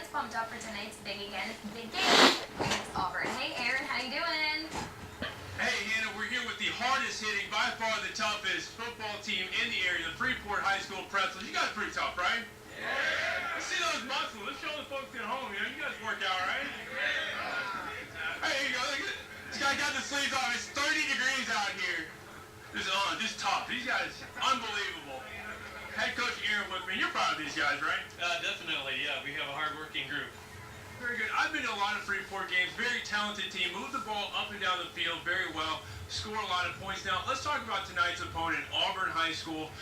us pumped up for tonight's big game against Auburn. Hey, Aaron, how you doing? Hey, Hannah, we're here with the hardest hitting, by far the toughest football team in the area, the Freeport High School Pretzels. You guys are pretty tough, right? Yeah. Let's see those muscles. Let's show the folks at home. You guys work out, right? Yeah. Hey, here you go. Look at this guy got the sleeves on. It's 30 degrees out here. Just tough. These guys, unbelievable. Head coach Aaron with me. You're proud of these guys, right? Definitely, yeah. We have a hard-working group. Very good. I've been to a lot of Freeport games. Very talented team. Move the ball up and down the field very well. Score a lot of points. Now, let's talk about tonight's opponent, Auburn High School.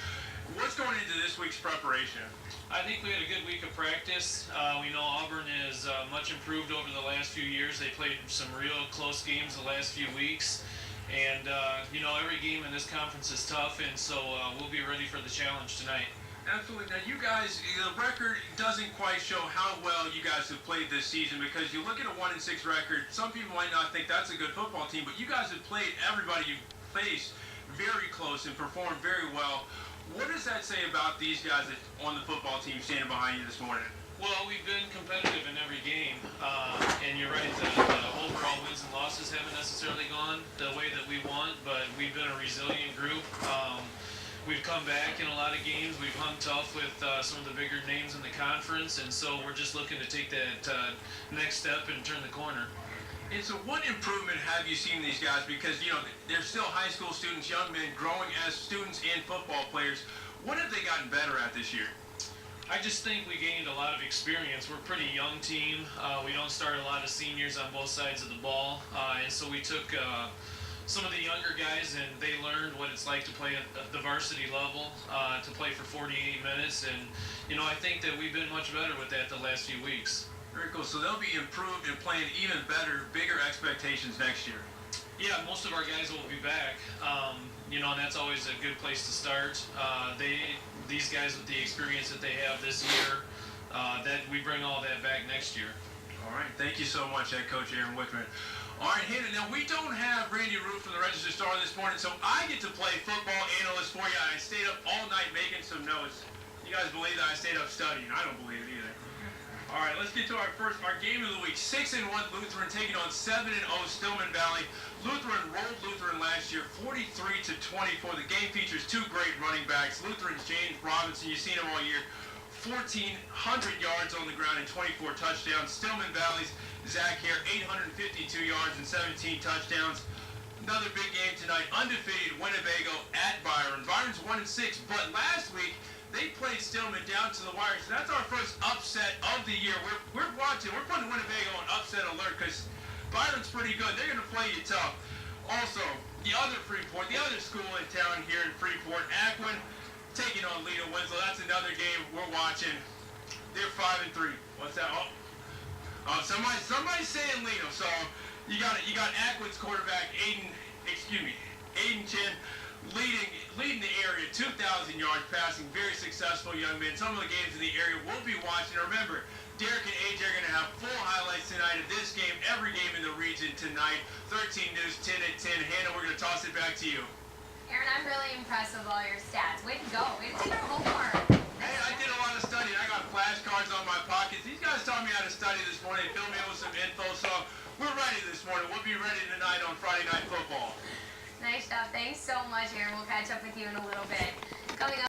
What's going into this week's preparation? I think we had a good week of practice. We know Auburn is much improved over the last few years. They played some real close games the last few weeks. And, every game in this conference is tough, and so we'll be ready for the challenge tonight. Absolutely. Now, you guys, the record doesn't quite show how well you guys have played this season, because you look at a 1-6 record, some people might not think that's a good football team, but you guys have played everybody you faced very close and performed very well. What does that say about these guys on the football team standing behind you this morning? Well, we've been competitive in every game, and you're right, the overall wins and losses haven't necessarily gone the way that we want, but we've been a resilient group. We've come back in a lot of games. We've hung tough with some of the bigger names in the conference, and so we're just looking to take that next step and turn the corner. And so what improvement have you seen in these guys? Because, they're still high school students, young men, growing as students and football players. What have they gotten better at this year? I just think we gained a lot of experience. We're a pretty young team. We don't start a lot of seniors on both sides of the ball, and so we took some of the younger guys, and they learned what it's like to play at the varsity level, to play for 48 minutes, and I think that we've been much better with that the last few weeks. Very cool. So they'll be improved and playing even better, bigger expectations next year. Yeah, most of our guys will be back, and that's always a good place to start. These guys with the experience that they have this year, that we bring all that back next year. All right, thank you so much, Head Coach Aaron Wickman. All right, Hannah, now we don't have Randy Root from the Register Star this morning, so I get to play football analyst for you. I stayed up all night making some notes. You guys believe that I stayed up studying? I don't believe it either. All right, let's get to our game of the week. 6-1 Lutheran taking on 7-0 Stillman Valley. Lutheran rolled Lutheran last year, 43-24. The game features two great running backs. Lutheran's James Robinson, you've seen him all year, 1,400 yards on the ground and 24 touchdowns. Stillman Valley's Zach Hare, 852 yards and 17 touchdowns. Another big game tonight, undefeated Winnebago at Byron. Byron's 1-6, but last week they played Stillman down to the wire, so that's our first upset of the year. We're watching. We're putting Winnebago on upset alert because Byron's pretty good. They're going to play you tough. Also, the other Freeport, the other school in town here in Freeport, Akron, taking on Lena Winslow. That's another game we're watching. They're 5-3. What's that? Somebody's saying Lena. So you got Akron's quarterback Aiden Chin, leading the area, 2,000 yards passing, very successful young man. Some of the games in the area we'll be watching. Remember, Derek and AJ are going to have full highlights tonight of this game, every game in the region tonight. 13 News, 10 at 10. Hannah, we're going to toss it back to you. Aaron, I'm really impressed with all your stats. Way to go. Way to take our homework. Hey, I did a lot of studying. I got flashcards on my pockets. These guys taught me how to study this morning. They filled me in with some info, so we're ready this morning. We'll be ready tonight on Friday Night Football. Nice job. Thanks so much, Aaron. We'll catch up with you in a little bit. Coming up.